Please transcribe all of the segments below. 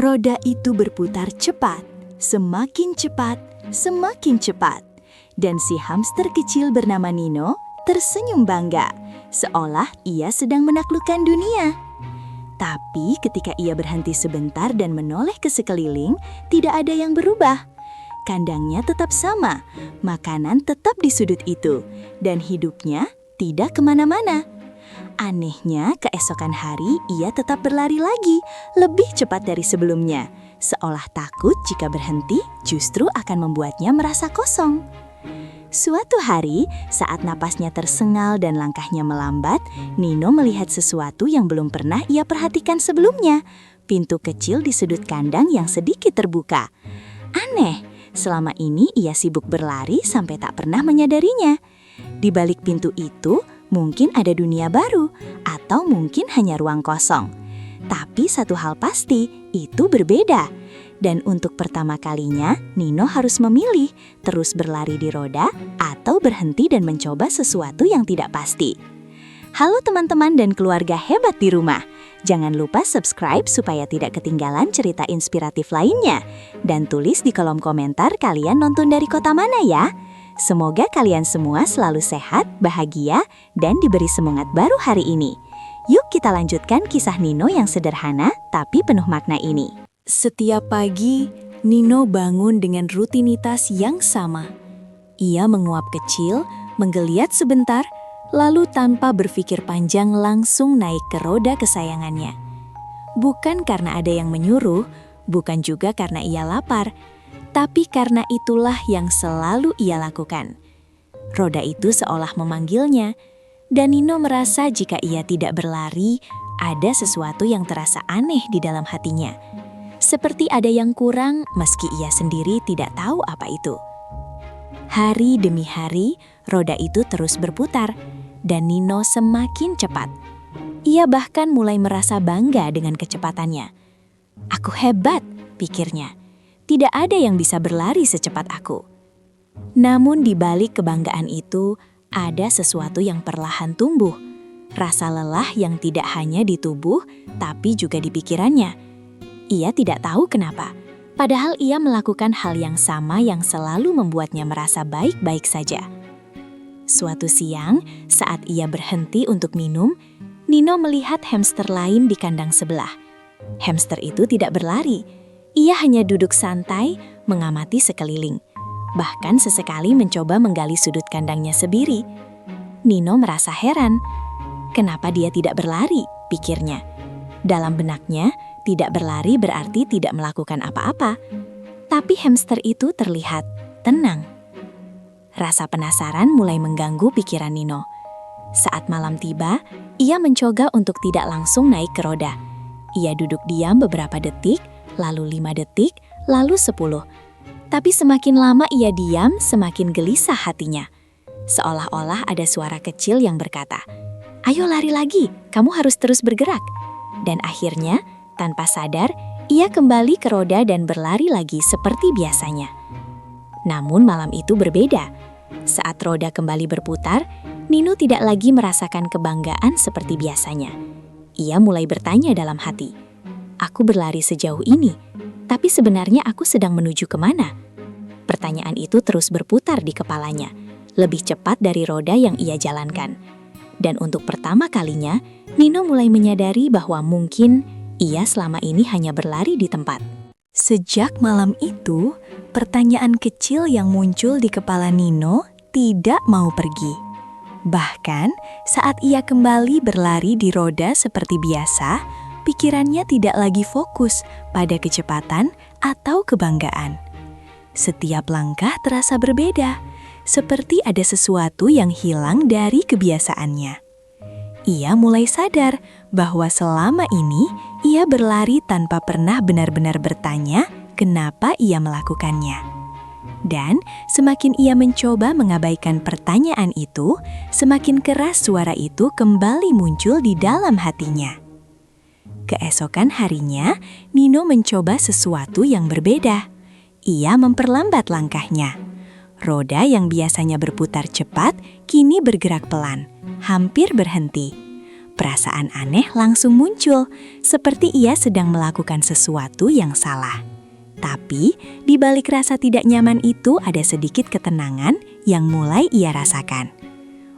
Roda itu berputar cepat, semakin cepat, semakin cepat. Dan si hamster kecil bernama Nino tersenyum bangga, seolah ia sedang menaklukkan dunia. Tapi ketika ia berhenti sebentar dan menoleh ke sekeliling, tidak ada yang berubah. Kandangnya tetap sama, makanan tetap di sudut itu, dan hidupnya tidak kemana-mana. Anehnya, keesokan hari ia tetap berlari lagi, lebih cepat dari sebelumnya. Seolah takut jika berhenti justru akan membuatnya merasa kosong. Suatu hari, saat napasnya tersengal dan langkahnya melambat, Nino melihat sesuatu yang belum pernah ia perhatikan sebelumnya. Pintu kecil di sudut kandang yang sedikit terbuka. Aneh, selama ini ia sibuk berlari sampai tak pernah menyadarinya. Di balik pintu itu, mungkin ada dunia baru, atau mungkin hanya ruang kosong. Tapi satu hal pasti, itu berbeda. Dan untuk pertama kalinya, Nino harus memilih terus berlari di roda atau berhenti dan mencoba sesuatu yang tidak pasti. Halo teman-teman dan keluarga hebat di rumah. Jangan lupa subscribe supaya tidak ketinggalan cerita inspiratif lainnya. Dan tulis di kolom komentar kalian nonton dari kota mana ya. Semoga kalian semua selalu sehat, bahagia, dan diberi semangat baru hari ini. Yuk kita lanjutkan kisah Nino yang sederhana tapi penuh makna ini. Setiap pagi, Nino bangun dengan rutinitas yang sama. Ia menguap kecil, menggeliat sebentar, lalu tanpa berpikir panjang langsung naik ke roda kesayangannya. Bukan karena ada yang menyuruh, bukan juga karena ia lapar, tapi karena itulah yang selalu ia lakukan. Roda itu seolah memanggilnya, dan Nino merasa jika ia tidak berlari, ada sesuatu yang terasa aneh di dalam hatinya. Seperti ada yang kurang meski ia sendiri tidak tahu apa itu. Hari demi hari, roda itu terus berputar, dan Nino semakin cepat. Ia bahkan mulai merasa bangga dengan kecepatannya. Aku hebat, pikirnya. Tidak ada yang bisa berlari secepat aku. Namun di balik kebanggaan itu, ada sesuatu yang perlahan tumbuh. Rasa lelah yang tidak hanya di tubuh, tapi juga di pikirannya. Ia tidak tahu kenapa, padahal ia melakukan hal yang sama yang selalu membuatnya merasa baik-baik saja. Suatu siang, saat ia berhenti untuk minum, Nino melihat hamster lain di kandang sebelah. Hamster itu tidak berlari. Ia hanya duduk santai, mengamati sekeliling. Bahkan sesekali mencoba menggali sudut kandangnya sendiri. Nino merasa heran. Kenapa dia tidak berlari, pikirnya. Dalam benaknya, tidak berlari berarti tidak melakukan apa-apa. Tapi hamster itu terlihat tenang. Rasa penasaran mulai mengganggu pikiran Nino. Saat malam tiba, ia mencoba untuk tidak langsung naik ke roda. Ia duduk diam beberapa detik, lalu 5 detik, lalu 10. Tapi semakin lama ia diam, semakin gelisah hatinya. Seolah-olah ada suara kecil yang berkata, "Ayo lari lagi, kamu harus terus bergerak." Dan akhirnya, tanpa sadar, ia kembali ke roda dan berlari lagi seperti biasanya. Namun malam itu berbeda. Saat roda kembali berputar, Nino tidak lagi merasakan kebanggaan seperti biasanya. Ia mulai bertanya dalam hati, "Aku berlari sejauh ini, tapi sebenarnya aku sedang menuju kemana?" Pertanyaan itu terus berputar di kepalanya, lebih cepat dari roda yang ia jalankan. Dan untuk pertama kalinya, Nino mulai menyadari bahwa mungkin ia selama ini hanya berlari di tempat. Sejak malam itu, pertanyaan kecil yang muncul di kepala Nino tidak mau pergi. Bahkan, saat ia kembali berlari di roda seperti biasa, pikirannya tidak lagi fokus pada kecepatan atau kebanggaan. Setiap langkah terasa berbeda, seperti ada sesuatu yang hilang dari kebiasaannya. Ia mulai sadar bahwa selama ini ia berlari tanpa pernah benar-benar bertanya kenapa ia melakukannya. Dan semakin ia mencoba mengabaikan pertanyaan itu, semakin keras suara itu kembali muncul di dalam hatinya. Keesokan harinya, Nino mencoba sesuatu yang berbeda. Ia memperlambat langkahnya. Roda yang biasanya berputar cepat, kini bergerak pelan, hampir berhenti. Perasaan aneh langsung muncul, seperti ia sedang melakukan sesuatu yang salah. Tapi, di balik rasa tidak nyaman itu ada sedikit ketenangan yang mulai ia rasakan.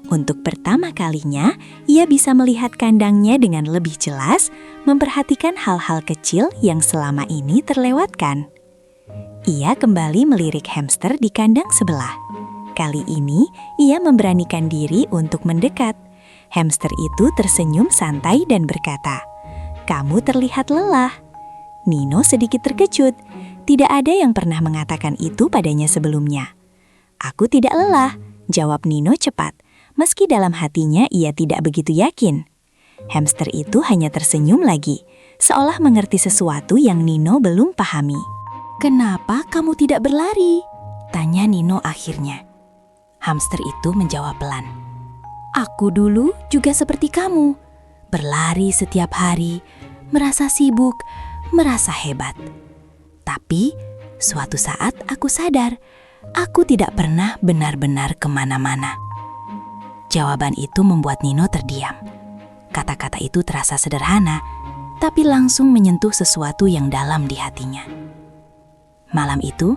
Untuk pertama kalinya, ia bisa melihat kandangnya dengan lebih jelas, memperhatikan hal-hal kecil yang selama ini terlewatkan. Ia kembali melirik hamster di kandang sebelah. Kali ini, ia memberanikan diri untuk mendekat. Hamster itu tersenyum santai dan berkata, "Kamu terlihat lelah." Nino sedikit terkejut. Tidak ada yang pernah mengatakan itu padanya sebelumnya. "Aku tidak lelah," jawab Nino cepat, meski dalam hatinya ia tidak begitu yakin. Hamster itu hanya tersenyum lagi, seolah mengerti sesuatu yang Nino belum pahami. "Kenapa kamu tidak berlari?" tanya Nino akhirnya. Hamster itu menjawab pelan, "Aku dulu juga seperti kamu, berlari setiap hari, merasa sibuk, merasa hebat. Tapi suatu saat aku sadar, aku tidak pernah benar-benar kemana-mana." Jawaban itu membuat Nino terdiam. Kata-kata itu terasa sederhana, tapi langsung menyentuh sesuatu yang dalam di hatinya. Malam itu,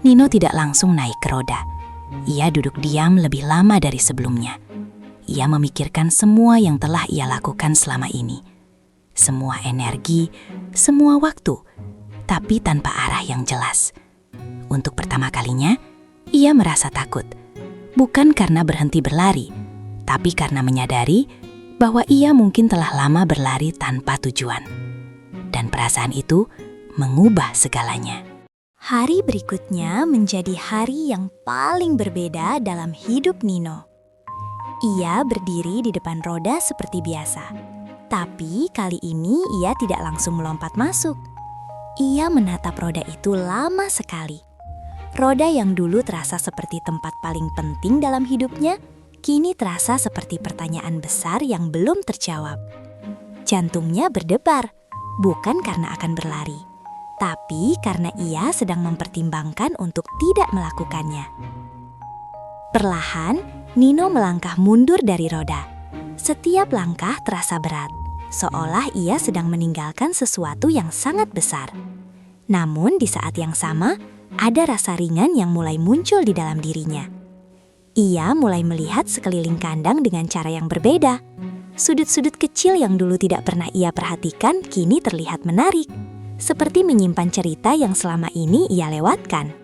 Nino tidak langsung naik ke roda. Ia duduk diam lebih lama dari sebelumnya. Ia memikirkan semua yang telah ia lakukan selama ini. Semua energi, semua waktu, tapi tanpa arah yang jelas. Untuk pertama kalinya, ia merasa takut. Bukan karena berhenti berlari, tapi karena menyadari bahwa ia mungkin telah lama berlari tanpa tujuan. Dan perasaan itu mengubah segalanya. Hari berikutnya menjadi hari yang paling berbeda dalam hidup Nino. Ia berdiri di depan roda seperti biasa. Tapi kali ini ia tidak langsung melompat masuk. Ia menatap roda itu lama sekali. Roda yang dulu terasa seperti tempat paling penting dalam hidupnya, kini terasa seperti pertanyaan besar yang belum terjawab. Jantungnya berdebar, bukan karena akan berlari, tapi karena ia sedang mempertimbangkan untuk tidak melakukannya. Perlahan, Nino melangkah mundur dari roda. Setiap langkah terasa berat, seolah ia sedang meninggalkan sesuatu yang sangat besar. Namun di saat yang sama, ada rasa ringan yang mulai muncul di dalam dirinya. Ia mulai melihat sekeliling kandang dengan cara yang berbeda. Sudut-sudut kecil yang dulu tidak pernah ia perhatikan kini terlihat menarik, seperti menyimpan cerita yang selama ini ia lewatkan.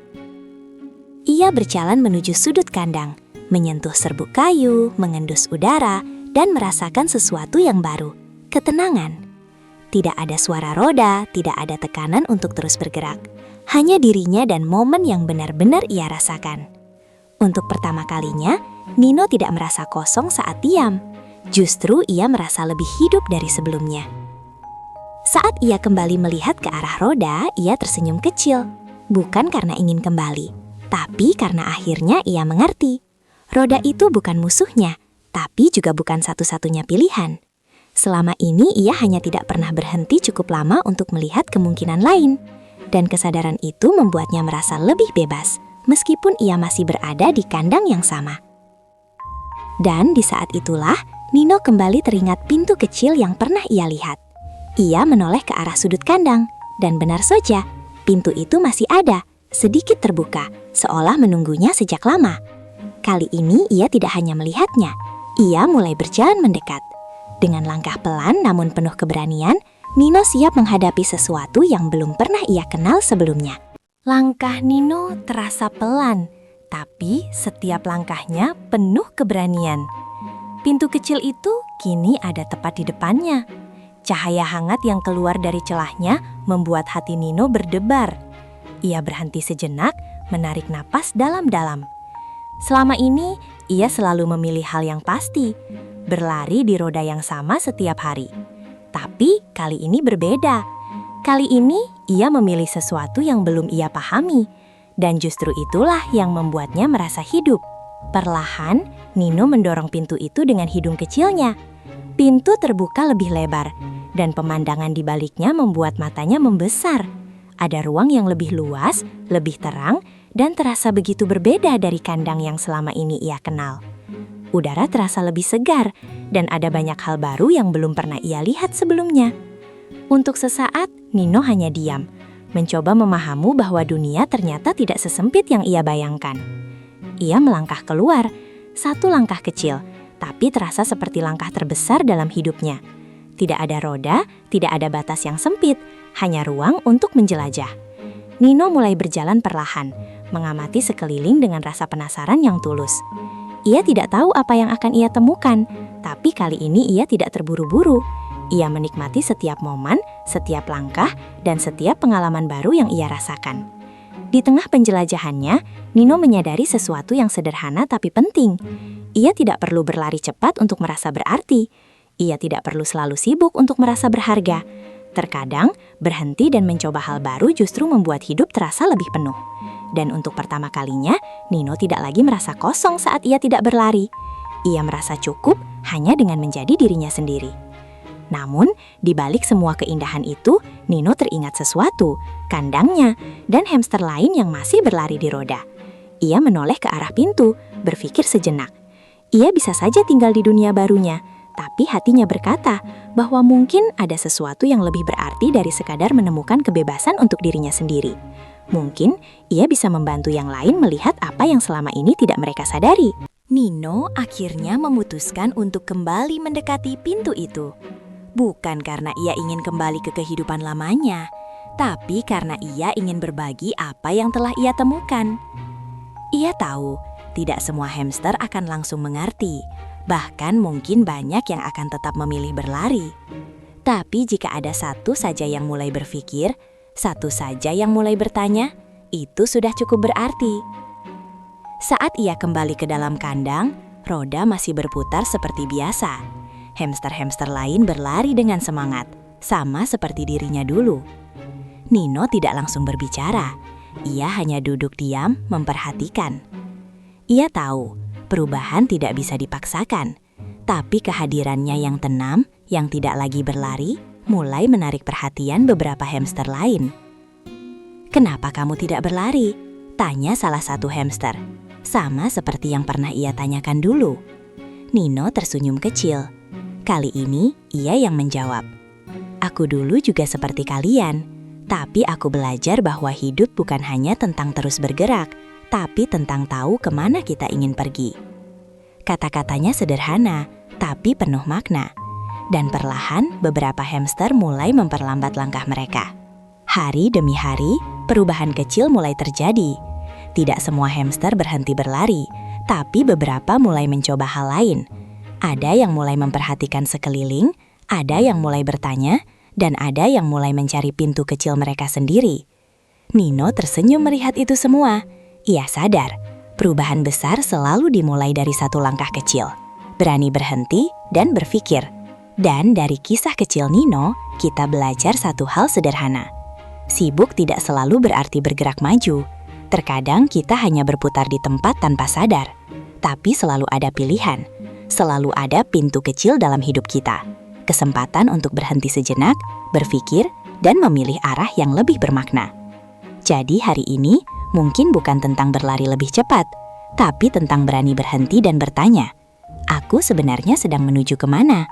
Ia berjalan menuju sudut kandang, menyentuh serbuk kayu, mengendus udara, dan merasakan sesuatu yang baru, ketenangan. Tidak ada suara roda, tidak ada tekanan untuk terus bergerak. Hanya dirinya dan momen yang benar-benar ia rasakan. Untuk pertama kalinya, Nino tidak merasa kosong saat diam. Justru ia merasa lebih hidup dari sebelumnya. Saat ia kembali melihat ke arah roda, ia tersenyum kecil. Bukan karena ingin kembali, tapi karena akhirnya ia mengerti. Roda itu bukan musuhnya, tapi juga bukan satu-satunya pilihan. Selama ini ia hanya tidak pernah berhenti cukup lama untuk melihat kemungkinan lain. Dan kesadaran itu membuatnya merasa lebih bebas, meskipun ia masih berada di kandang yang sama. Dan di saat itulah, Nino kembali teringat pintu kecil yang pernah ia lihat. Ia menoleh ke arah sudut kandang, dan benar saja, pintu itu masih ada, sedikit terbuka, seolah menunggunya sejak lama. Kali ini ia tidak hanya melihatnya, ia mulai berjalan mendekat. Dengan langkah pelan namun penuh keberanian, Nino siap menghadapi sesuatu yang belum pernah ia kenal sebelumnya. Langkah Nino terasa pelan, tapi setiap langkahnya penuh keberanian. Pintu kecil itu kini ada tepat di depannya. Cahaya hangat yang keluar dari celahnya membuat hati Nino berdebar. Ia berhenti sejenak, menarik napas dalam-dalam. Selama ini, ia selalu memilih hal yang pasti, berlari di roda yang sama setiap hari. Tapi kali ini berbeda. Kali ini ia memilih sesuatu yang belum ia pahami, dan justru itulah yang membuatnya merasa hidup. Perlahan, Nino mendorong pintu itu dengan hidung kecilnya. Pintu terbuka lebih lebar, dan pemandangan di baliknya membuat matanya membesar. Ada ruang yang lebih luas, lebih terang, dan terasa begitu berbeda dari kandang yang selama ini ia kenal. Udara terasa lebih segar, dan ada banyak hal baru yang belum pernah ia lihat sebelumnya. Untuk sesaat, Nino hanya diam, mencoba memahami bahwa dunia ternyata tidak sesempit yang ia bayangkan. Ia melangkah keluar, satu langkah kecil, tapi terasa seperti langkah terbesar dalam hidupnya. Tidak ada roda, tidak ada batas yang sempit, hanya ruang untuk menjelajah. Nino mulai berjalan perlahan, mengamati sekeliling dengan rasa penasaran yang tulus. Ia tidak tahu apa yang akan ia temukan, tapi kali ini ia tidak terburu-buru. Ia menikmati setiap momen, setiap langkah, dan setiap pengalaman baru yang ia rasakan. Di tengah penjelajahannya, Nino menyadari sesuatu yang sederhana tapi penting. Ia tidak perlu berlari cepat untuk merasa berarti. Ia tidak perlu selalu sibuk untuk merasa berharga. Terkadang, berhenti dan mencoba hal baru justru membuat hidup terasa lebih penuh. Dan untuk pertama kalinya, Nino tidak lagi merasa kosong saat ia tidak berlari. Ia merasa cukup hanya dengan menjadi dirinya sendiri. Namun, di balik semua keindahan itu, Nino teringat sesuatu, kandangnya, dan hamster lain yang masih berlari di roda. Ia menoleh ke arah pintu, berpikir sejenak. Ia bisa saja tinggal di dunia barunya, tapi hatinya berkata bahwa mungkin ada sesuatu yang lebih berarti dari sekadar menemukan kebebasan untuk dirinya sendiri. Mungkin ia bisa membantu yang lain melihat apa yang selama ini tidak mereka sadari. Nino akhirnya memutuskan untuk kembali mendekati pintu itu. Bukan karena ia ingin kembali ke kehidupan lamanya, tapi karena ia ingin berbagi apa yang telah ia temukan. Ia tahu, tidak semua hamster akan langsung mengerti. Bahkan mungkin banyak yang akan tetap memilih berlari. Tapi jika ada satu saja yang mulai berpikir, satu saja yang mulai bertanya, itu sudah cukup berarti. Saat ia kembali ke dalam kandang, roda masih berputar seperti biasa. Hamster-hamster lain berlari dengan semangat, sama seperti dirinya dulu. Nino tidak langsung berbicara. Ia hanya duduk diam, memperhatikan. Ia tahu, perubahan tidak bisa dipaksakan. Tapi kehadirannya yang tenang, yang tidak lagi berlari, mulai menarik perhatian beberapa hamster lain. "Kenapa kamu tidak berlari?" tanya salah satu hamster. Sama seperti yang pernah ia tanyakan dulu. Nino tersenyum kecil. Kali ini ia yang menjawab. "Aku dulu juga seperti kalian, tapi aku belajar bahwa hidup bukan hanya tentang terus bergerak, tapi tentang tahu kemana kita ingin pergi." Kata-katanya sederhana, tapi penuh makna. Dan perlahan beberapa hamster mulai memperlambat langkah mereka. Hari demi hari, perubahan kecil mulai terjadi. Tidak semua hamster berhenti berlari, tapi beberapa mulai mencoba hal lain. Ada yang mulai memperhatikan sekeliling, ada yang mulai bertanya, dan ada yang mulai mencari pintu kecil mereka sendiri. Nino tersenyum melihat itu semua. Ia sadar, perubahan besar selalu dimulai dari satu langkah kecil. Berani berhenti dan berpikir. Dan dari kisah kecil Nino, kita belajar satu hal sederhana. Sibuk tidak selalu berarti bergerak maju. Terkadang kita hanya berputar di tempat tanpa sadar. Tapi selalu ada pilihan. Selalu ada pintu kecil dalam hidup kita. Kesempatan untuk berhenti sejenak, berpikir, dan memilih arah yang lebih bermakna. Jadi hari ini mungkin bukan tentang berlari lebih cepat, tapi tentang berani berhenti dan bertanya, "Aku sebenarnya sedang menuju kemana?"